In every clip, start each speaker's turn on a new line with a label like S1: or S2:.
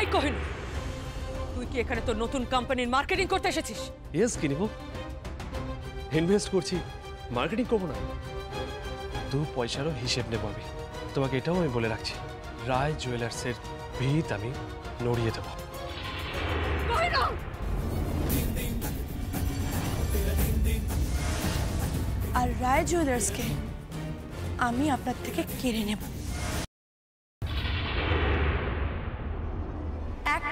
S1: এই কোহিনূর, তুই কি এখানে তোর নতুন কোম্পানির মার্কেটিং করতে এসেছিস?
S2: ইয়েস কিনিব, ইনভেস্ট করছি, মার্কেটিং করবো না। 2 পয়সারও হিসেব নেব আমি। তোমাকে এটাও আমি বলে রাখছি, রায় জুয়েলার্সের ভিত আমি নড়িয়ে দেব।
S3: আর রায় জুয়েলার্সকে আমি আপনার থেকে কেড়ে নেব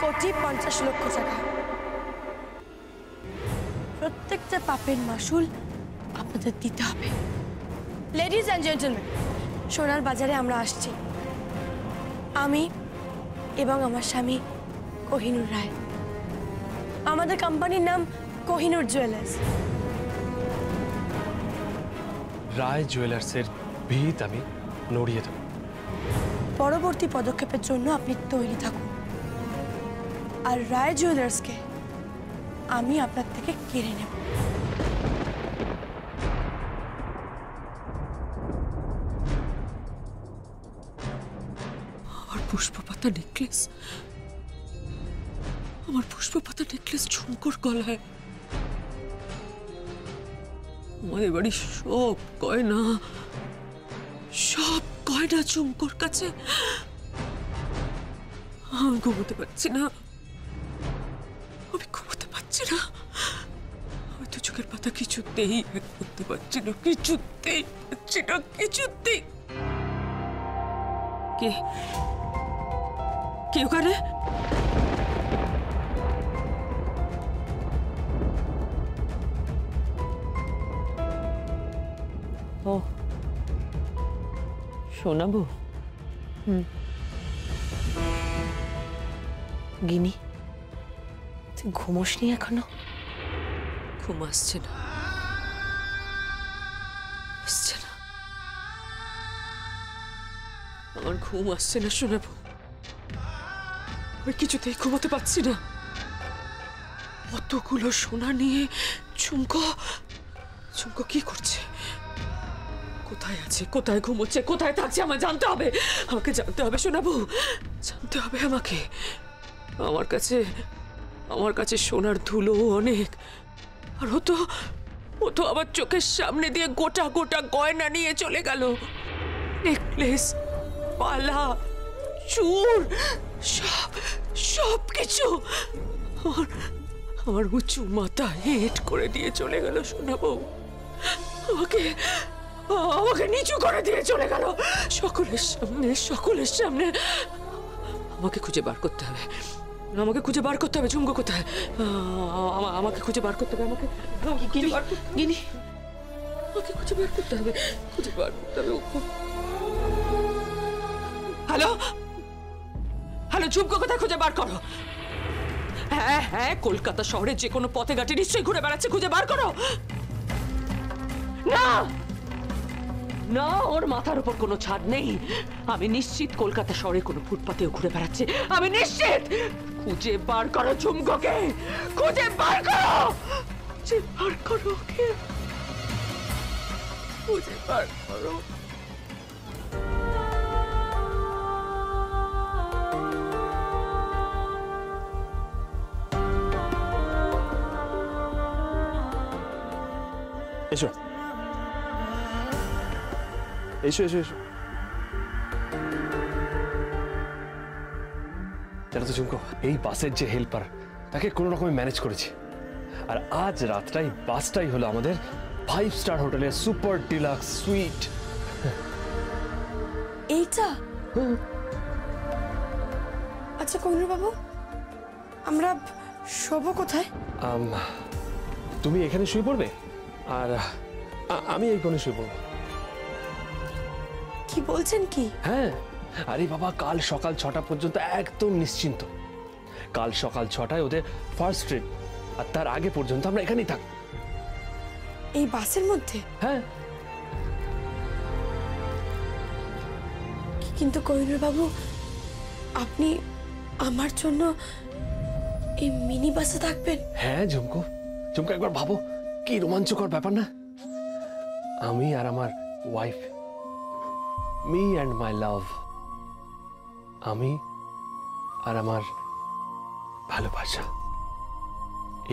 S3: 1,50,00,000 টাকা। প্রত্যেকটা পাপের মাসুল আপনাদের দিতে হবে। লেডিজ অ্যান্ড জেন্টলম্যান, সোনার বাজারে আমরা আসছি, আমি এবং আমার স্বামী কোহিনূর রায়। আমাদের কোম্পানির নাম কোহিনূর জুয়েলার্স।
S2: রায় জুয়েলার্সের ভিত আমি নড়িয়ে দেব।
S3: পরবর্তী পদক্ষেপের জন্য আপনি তৈরি থাকুন। আর রায় জুয়েলার্সকে আমি আপনার থেকে কেড়ে নেব।
S1: আমার পুষ্পপাতা নেকলেস, আমার পুষ্পপাতা নেকলেস ঝুমকোর গলায়। আমাদের বাড়ির সব গয়না ঝুমকোর কাছে। আমি ঘুমোতে পারছি না, আমি ঘুমোতে পারছি না। আমি তো চোখের পাতা কিছুতেই এক করতে পারছি না, কিছুতেই পারছি না, কিছুতেই। কে কে ওখানে? ও শোনাবো।
S3: গিনি, তুই ঘুমোসনি এখনো?
S1: ঘুম আসছে না, আসছে না, আমার ঘুম আসছে না শোনাবো। আমি কিছুতেই ঘুমোতে পারছি না। অতগুলো সোনা নিয়ে ঝুমকো কি করছে, কোথায় আছে, কোথায় ঘুমোচ্ছে, কোথায় থাকছে, আমার জানতে হবে। আমাকে জানতে হবে শোনাবো, জানতে হবে আমাকে। আমার কাছে সোনার ধুলো অনেক, আর ও তো আমার চোখের সামনে দিয়ে গোটা গোটা গয়না নিয়ে চলে গেল। নেকলেস, পালা, চুর, সব কিছু আমার উঁচু মাথা হেট করে দিয়ে চলে গেল শোনাবো। আমাকে নিচু করে দিয়ে চলে গেল সকলের সামনে। আমাকে খুঁজে বার করতে হবে, ঝুমকো কোথায়? আমাকে খুঁজে বার করতে হবে, আমাকে খুঁজে বার করতে হবে। হ্যালো, ঝুমকো কোথায়? খুঁজে বার করো। হ্যাঁ, কলকাতা শহরে যে কোনো পথে ঘাটে নিশ্চয়ই ঘুরে বেড়াচ্ছে, খুঁজে বার করো। না, ওর মাথার উপর কোনো ছাদ নেই। আমি নিশ্চিত কলকাতা শহরে কোনো ফুটপাতেও ঘুরে বেড়াচ্ছে, আমি নিশ্চিত। খুঁজে বার করো ঝুমকোকে, খুঁজে বার করো ওকে, খুঁজে বার করো।
S2: এসো এসো এসো এসো। জানো তো ঝুমকো, এই বাসের যে হেল্পার, তাকে কোনো রকমে ম্যানেজ করেছি। আর আজ রাতটাই বাসটাই হলো আমাদের 5 স্টার হোটেলের সুপার ডিলাক্স সুইট।
S3: এইটা? আচ্ছা কোহিনূর বাবু, আমরা শোবো কোথায়?
S2: তুমি এখানে শুয়ে পড়বে, আর আমি এই কোণে শুয়ে পড়বো।
S3: কি বলছেন কি?
S2: হ্যাঁ, আরে বাবা, কাল সকাল 6টা পর্যন্ত একদম নিশ্চিন্ত। কাল সকাল 6টায় ওদের ফার্স্ট ট্রিপ, আর তার আগে পর্যন্ত আমরা এখানেই থাকবো।
S3: এই বাসের মধ্যে?
S2: হ্যাঁ।
S3: কিন্তু কোহিনূর বাবু, আপনি আমার জন্য এই মিনি বাসে থাকবেন?
S2: হ্যাঁ ঝুমকো, একবার ভাবো কি রোমাঞ্চকর ব্যাপার না? আমি আর আমার ওয়াইফ, মি অ্যান্ড মাই লাভ, আমি আর আমার ভালোবাসা।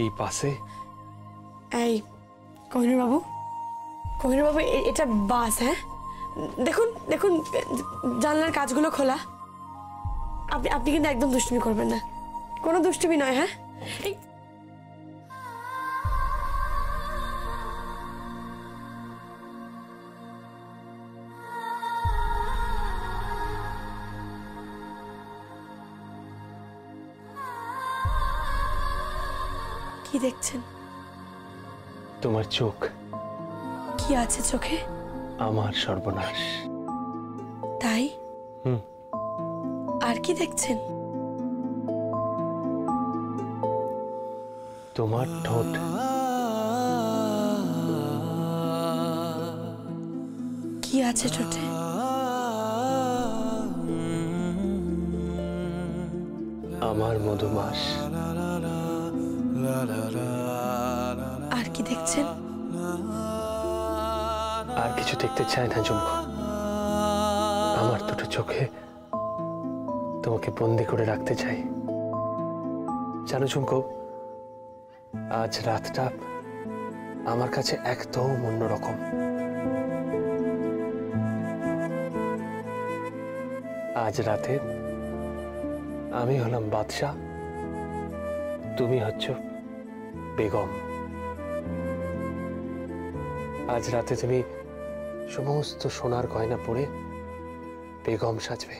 S2: এই পাশে।
S3: এই কোহিনূর বাবু, কোহিনূর বাবু, এটা বাস। হ্যাঁ, দেখুন দেখুন জানলার কাজগুলো খোলা। আপনি আপনি কিন্তু একদম দুষ্টুমি করবেন না, কোনো দুষ্টুমি নয়। হ্যাঁ, কি দেখছেন?
S2: তোমার চোখ।
S3: কি আছে চোখে?
S2: আমার সর্বনাশ।
S3: তাই? আর কি দেখছেন?
S2: তোমার ঠোঁট।
S3: কি আছে ঠোঁটে?
S2: আমার মধুমাস।
S3: আর কি দেখছেন?
S2: আর কিছু দেখতে চাই না ঝুমকো। আমার দুটো চোখে তোমাকে বন্দি করে রাখতে চাই। জানো ঝুমকো, আজ রাতটা আমার কাছে একদম অন্যরকম। আজ রাতে আমি হলাম বাদশাহ, তুমি হচ্ছ বেগম। আজ রাতে তুমি সমস্ত সোনার গয়না পরে বেগম সাজবে।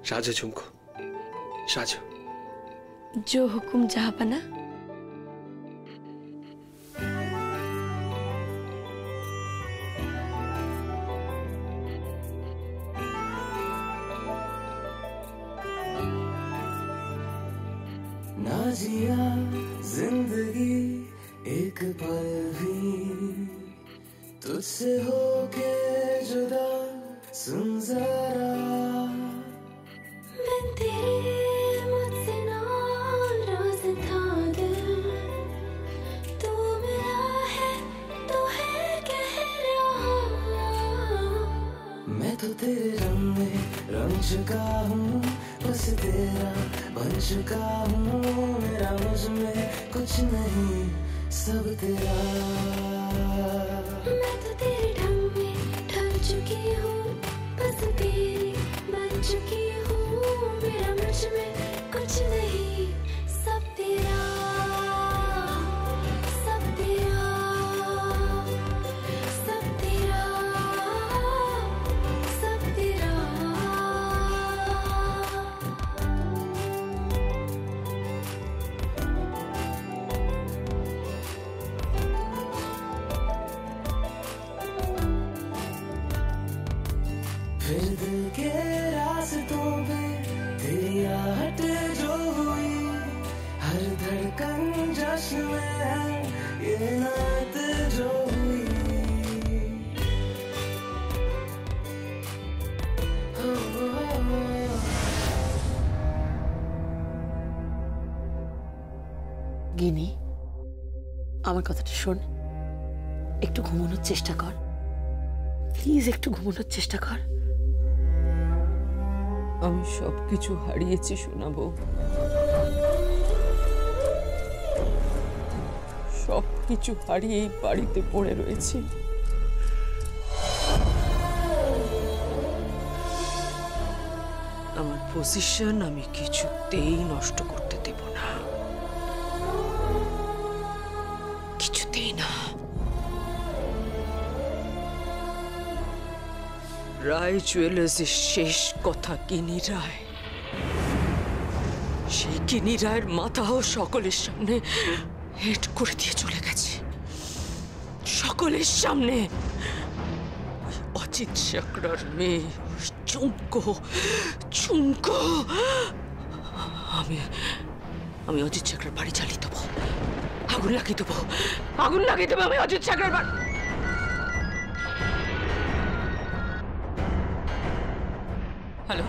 S2: সাজো ঝুমকো, সাজো।
S3: जो हुकुम जहापना।
S4: ना जिया जिंदगी एक पल भी तुझसे होके जुदा, सुन जरा मैं तेरे मुझसे नाराज था दिल, तू मिला है तो है कह रहा, मैं तो तेरे रंग में रंग चुका हूँ, बस तेरा बन चुका हूँ, मेरा मुझ में कुछ नहीं सब तेरा, मैं तो तेरे ढंग में ढल चुकी हूँ, बस तेरी बन चुकी हूँ, मेरा मुझ में कुछ नहीं सब तेरा, सब तेरा, सब तेरा, सब तेरा। फिर दिल के रास्तों पे तेरी आहट जो हुई, हर धड़कन जश्न में है ये नात जो हुई,
S5: গিনি, আমার কথাটা শোন, একটু ঘুমানোর চেষ্টা কর প্লিজ, একটু ঘুমানোর চেষ্টা কর।
S1: আমি সবকিছু হারিয়েছি শোনাবো, সবকিছু হারিয়ে এই বাড়িতে পড়ে রয়েছি। আমার পজিশন আমি কিছুতেই নষ্ট করতে দেব না, কিছুতেই না। রায় জুয়েলার্সের শেষ কথা গিনি রায়, সেই গিনি রায়ের মাথাও সকলের সামনে হেড করে দিয়ে চলে গেছে, সকলের সামনে। ওই অজিত চক্রার মেয়ে চুমকো, চুমকো, আমি অজিত চক্রার বাড়ি জ্বালিয়ে দেবো, আগুন লাগিয়ে দেবো, আগুন লাগিয়ে দেবো আমি অজিত চক্রার বাড়ি। হ্যালো,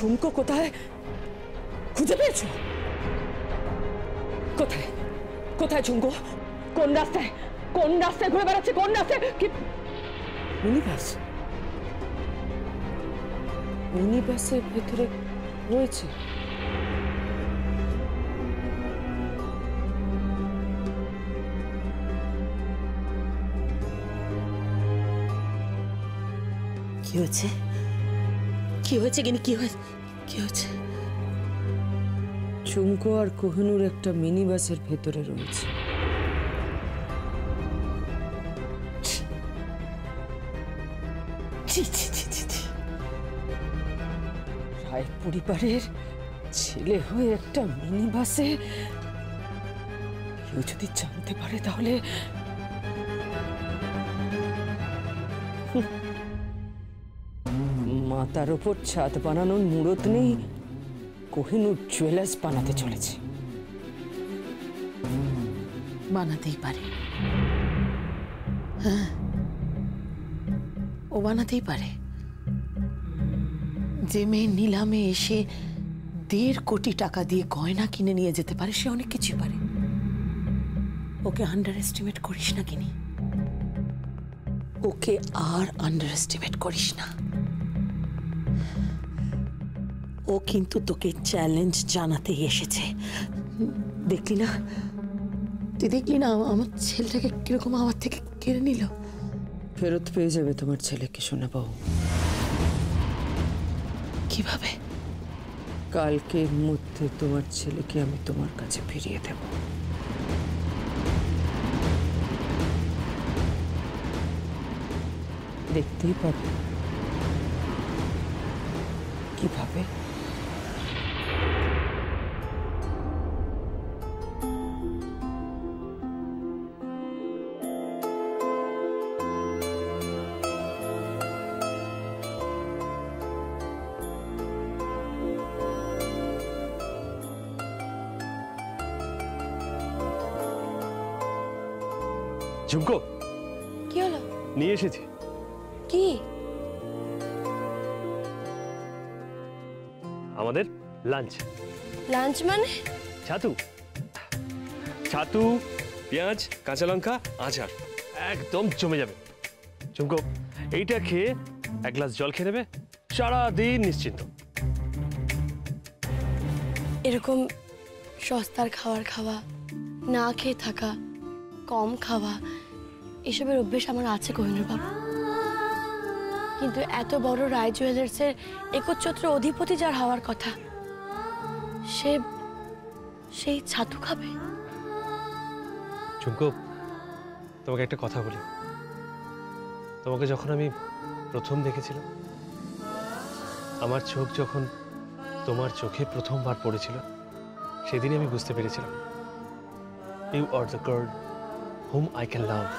S1: ঝুমকো কোথায় খুঁজে পেয়েছো? কোথায় কোথায় ঝুমকো? কোন রাস্তায় ঘুরে বেড়াচ্ছে? কোন রাস্তায়? কি মিনিবাসের ভেতরে রয়েছে?
S5: কি হয়েছে? কি হয়েছে গিনি? কি হয়েছে?
S1: ঝুমকো আর কোহিনূর একটা মিনি বাসের ভেতরে রয়েছে।
S5: ছি ছি ছি ছি ছি।
S1: রায় পরিবারের ছেলে হয়ে একটা মিনি বাসে, কেউ যদি জানতে পারে তাহলে মাথার ওপর ছাদ বানানোর মুরত নেই, কোহিনূর জুয়েলার্স বানাতে চলেছে।
S5: বানাতেই পারে, হ্যাঁ ও বানাতেই পারে। যে মেয়ে নিলামে এসে 1.5 কোটি টাকা দিয়ে গয়না কিনে নিয়ে যেতে পারে, সে অনেক কিছুই পারে। ওকে আন্ডার এস্টিমেট করিস না গিনি, ওকে আর আন্ডার এস্টিমেট করিস না। ও কিন্তু তোকে চ্যালেঞ্জ জানাতেই এসেছে। দেখলি না, তুই দেখলি না আমার ছেলেটাকে কিরকম আমার থেকে কেড়ে নিল।
S1: ফেরত পেয়ে যাবে তোমার ছেলেকে সোনা বাবু।
S5: কিভাবে?
S1: কালকের মধ্যে তোমার ছেলেকে আমি তোমার কাছে ফিরিয়ে দেব। দেখতেই পাবে কিভাবে।
S2: ঝুমকো,
S3: কি হলো?
S2: নিয়ে এসেছি।
S3: কি?
S2: আমাদের লাঞ্চ।
S3: লাঞ্চ মানে?
S2: ছাতু, পেঁয়াজ, কাঁচা লঙ্কা, আচার, একদম জমে যাবে। ঝুমকো, এইটা খেয়ে 1 গ্লাস জল খেয়ে নেবে, সারাদিন নিশ্চিন্ত।
S3: এরকম সস্তার খাবার খাওয়া, না খেয়ে থাকা, কম খাওয়া, এসবের অভ্যেস আমার আছে কোহিনূর বাবু। কিন্তু এত বড় রায় জুয়েলার্সের একচ্ছত্র অধিপতি যার হওয়ার কথা, সেই ছাতু খাবে?
S2: ঝুমকো, তোমাকে একটা কথা বলি। তোমাকে যখন আমি প্রথম দেখেছিলাম, আমার চোখ যখন তোমার চোখে প্রথমবার পড়েছিল, সেদিনই আমি বুঝতে পেরেছিলাম, you are the girl whom I can love.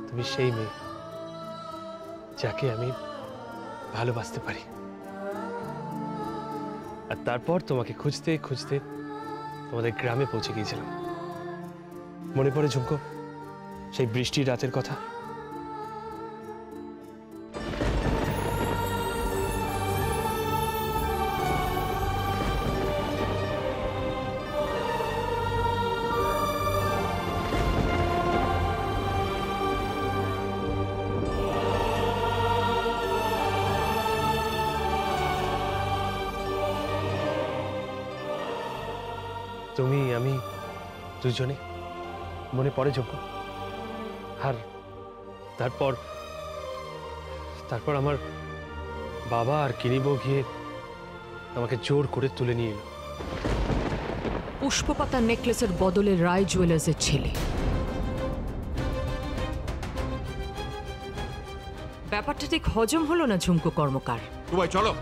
S2: তুমি সেই মেয়ে যাকে আমি ভালোবাসতে পারি। আর তারপর তোমাকে খুঁজতে খুঁজতে তোমাদের গ্রামে পৌঁছে গিয়েছিলাম। মনে পড়ে ঝুমকো সেই বৃষ্টির রাতের কথা? তুমি আমি দুজনে মনে পড়ে ঝুমকো। আর তারপর আমার বাবা আর কিনিবো গিয়ে আমাকে জোর করে তুলে নিয়ে এলো।
S6: পুষ্পপাতা নেকলেসের বদলে রায় জুয়েলার্সের ছেলে। ব্যাপারটা ঠিক হজম হলো না ঝুমকো কর্মকার।
S7: ভাই চলো।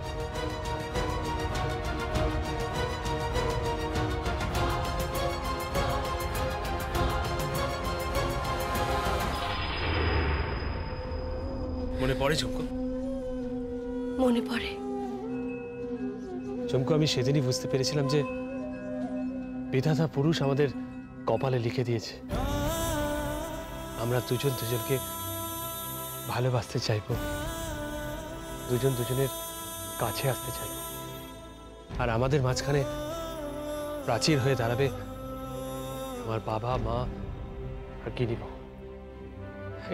S2: মনে পড়ে ঝুমকো?
S3: মনে পড়ে।
S2: ঝুমকো, আমি সেদিনই বুঝতে পেরেছিলাম যে বিধাতা পুরুষ আমাদের কপালে লিখে দিয়েছে আমরা দুজন দুজনকে ভালোবাসতে চাইবো, দুজন দুজনের কাছে আসতে চাই, আর আমাদের মাঝখানে প্রাচীর হয়ে দাঁড়াবে আমার বাবা, মা আর গিনিমা।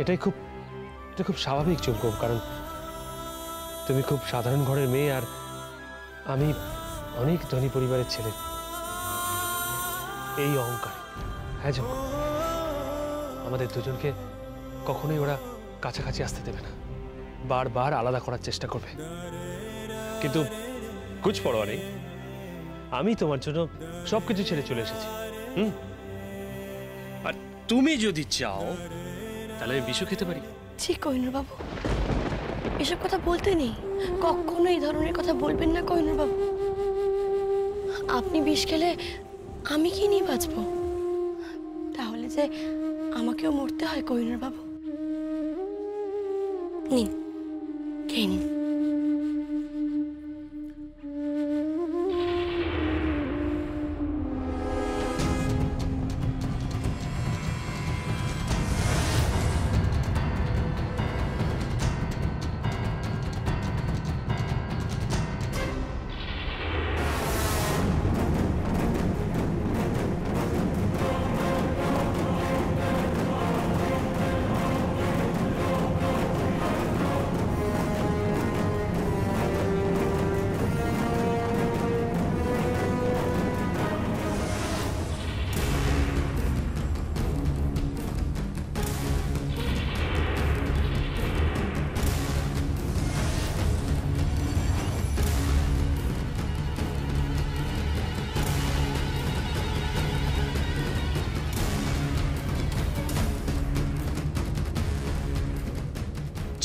S2: এটা খুব স্বাভাবিক ঝুমকো, কারণ তুমি খুব সাধারণ ঘরের মেয়ে আর আমি অনেক ধনী পরিবারের ছেলে। এই অহংকার, হ্যাঁ ঝুমকো, আমাদের দুজনকে কখনোই ওরা কাছাকাছি আসতে দেবে না, বারবার আলাদা করার চেষ্টা করবে। কিন্তু কুছ পরোয়া নেই, আমি তোমার জন্য সবকিছু ছেড়ে চলে এসেছি। আর তুমি যদি চাও তাহলে আমি বিষও খেতে পারি।
S3: ঠিক কোহিনূর বাবু, এসব কথা বলতে নেই, কখনো এই ধরনের কথা বলবেন না কোহিনূর বাবু। আপনি বিষ খেলে আমি কি নিয়ে বাঁচবো? তাহলে যে আমাকেও মরতে হয় কোহিনূর বাবু। নিন, খেয়ে নিন।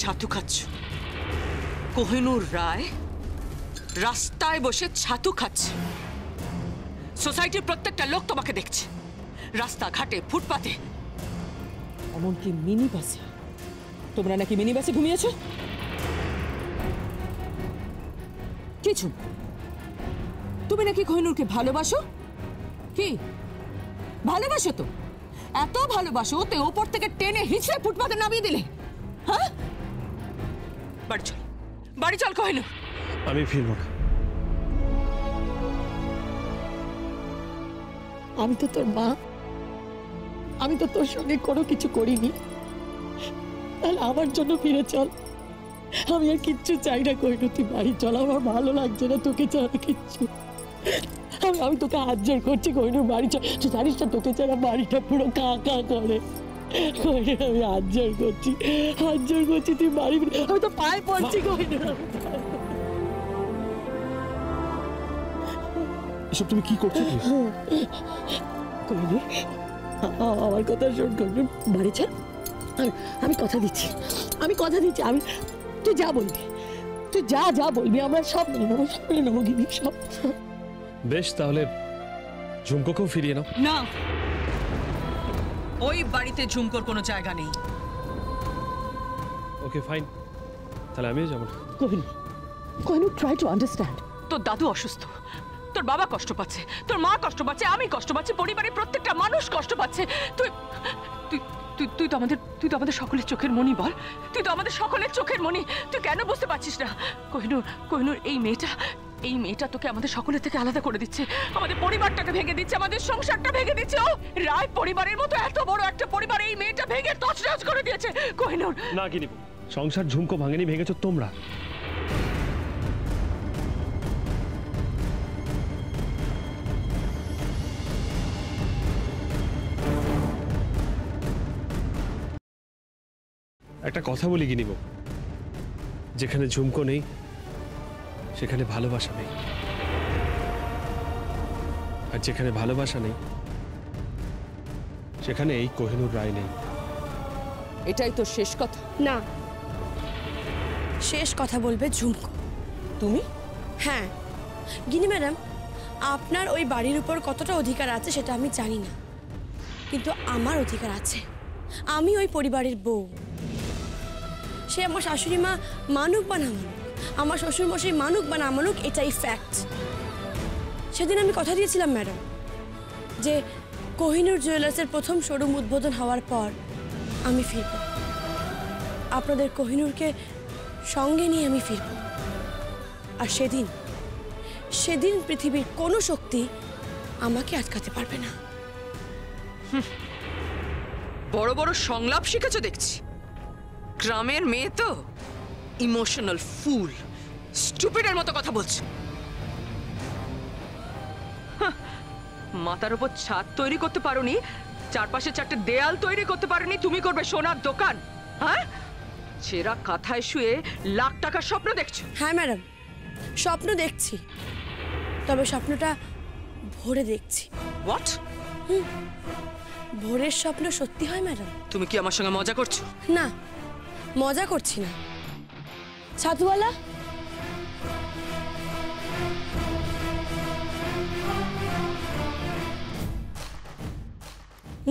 S1: ছাতু খাচ্ছ? কোহিনূর রায় রাস্তায় বসে ছাতু খাচ্ছে। সোসাইটির প্রত্যেকটা লোক তোমাকে দেখছে, রাস্তাঘাটে, ফুটপাতে,
S7: এমনকি মিনি বাসে। তোমরা নাকি মিনি বাসে ঘুমিয়েছ? কিছু তুমি নাকি কোহিনূরকে ভালোবাসো? কি ভালোবাসো? তো এত ভালোবাসো তে ওপর থেকে টেনে হিঁচড়ে ফুটপাতে নামিয়ে দিলে? হ্যাঁ,
S1: বাড়ি চল, বাড়ি চল কোহিনূর।
S2: আমি ফিরবো না।
S5: আমি তো তোর মা, আমি তো তোর সঙ্গে কোনো কিছু করিনি, তাহলে আমার জন্য ফিরে চল। আমি আর কিচ্ছু চাই না কোহিনূর, তুই বাড়ি চল। আমার ভালো লাগছে না তোকে ছাড়া কিচ্ছু। আমি তোকে হাত জোর করছি কোহিনূর, বাড়ি চল। তুই জানিস না তোকে ছাড়া বাড়িটা পুরো কা কা করে। কোহিনূর, আমি হাত জোর করছি, তুই বাড়ি ফিরে। আমি তো পায়ে পড়ছি কোহিনূর।
S2: এসব তুমি কি করছো?
S5: কোহিনূর, আমার কথা শোন কোহিনূর, বাড়ি চল। আমি কথা দিচ্ছি, আমি তুই যা বলবি, যা বলবি আমরা সব মেনে নেবো গিনি, সব।
S2: বেশ, তাহলে ঝুমকোকেও ফিরিয়ে নাও।
S1: না, ওই বাড়িতে ঝুমকোর কোনো জায়গা নেই।
S2: ওকে ফাইন, তাহলে আমিও যাবো না।
S5: Kohinoor, try to understand.
S1: তোর দাদু অসুস্থ, তোর বাবা কষ্ট পাচ্ছে, তোর মা কষ্ট পাচ্ছে, আমি কষ্ট পাচ্ছি, পরিবারের প্রত্যেকটা মানুষ কষ্ট পাচ্ছে। তুই তুই তুই তুই তো আমাদের সকলের চোখের মনি। বল, তুই তো আমাদের সকলের চোখের মনি। তুই কেন বুঝতে পারছিস না? কোহিনূর, এই মেয়েটা তোকে আমাদের সকলের থেকে আলাদা করে দিচ্ছে, আমাদের পরিবারটাকে ভেঙে দিচ্ছে, আমাদের সংসারটা ভেঙে দিচ্ছে। ও রায় পরিবারের মতো এত বড় একটা পরিবার এই মেয়েটা ভেঙে তছনছ করে দিয়েছে। কোহিনূর,
S2: না গিনিব, সংসার ঝুমকো ভাঙেনি, ভেঙেছো তোমরা। একটা কথা বলি গিনিব, যেখানে ঝুমকো নেই সেখানে ভালোবাসা নেই, আর যেখানে ভালোবাসা নেই সেখানে এই কোহিনূর রায় নেই।
S7: এটাই তো শেষ কথা?
S3: না, শেষ কথা বলবে ঝুমকো।
S7: তুমি?
S3: হ্যাঁ গিনি ম্যাডাম, আপনার ওই বাড়ির উপর কতটা অধিকার আছে সেটা আমি জানি না, কিন্তু আমার অধিকার আছে। আমি ওই পরিবারের বউ। সে আমার শাশুড়ি মা মানুক বা না মানুক, আমার শ্বশুরমশাই মানুক বা না মানুক, এটাই ফ্যাক্ট। সেদিন আমি কথা দিয়েছিলাম ম্যাডাম যে কোহিনূর জুয়েলার্সের প্রথম শোরুম উদ্বোধন হওয়ার পর আমি ফিরব, আপনাদের কোহিনূরকে সঙ্গে নিয়ে আমি ফিরব। আর সেদিন সেদিন পৃথিবীর কোনো শক্তি আমাকে আটকাতে পারবে না।
S1: বড় বড় সংলাপ শিখেছো দেখছি। গ্রামের মেয়ে তো ইমোশনাল ফুল, স্টুপিডের মতো কথা বলছো। হাহ, মাথার উপর ছাদ তৈরি করতে পারোনি, চারপাশে 4টে দেয়াল তৈরি করতে পারোনি, তুমি করবে সোনার দোকান? হ্যাঁ, ছেঁড়া কাঁথায় শুয়ে লাখ টাকার স্বপ্ন দেখছো?
S3: হ্যাঁ ম্যাডাম, স্বপ্ন দেখছি, তবে স্বপ্নটা ভোরে দেখছি।
S1: হোয়াট?
S3: ভোরের স্বপ্ন সত্যি হয় ম্যাডাম।
S1: তুমি কি আমার সঙ্গে মজা করছো?
S3: না, মজা করছি না। ছাতুওয়ালা,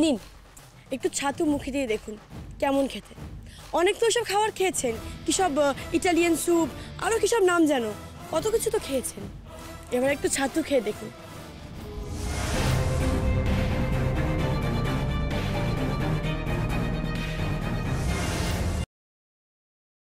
S3: নিন একটু ছাতু মুখে দিয়ে দেখুন কেমন খেতে। অনেক তো সব খাবার খেয়েছেন, কি সব ইটালিয়ান স্যুপ, আরও কি সব নাম যেন, কত কিছু তো খেয়েছেন। এবার একটু ছাতু খেয়ে দেখুন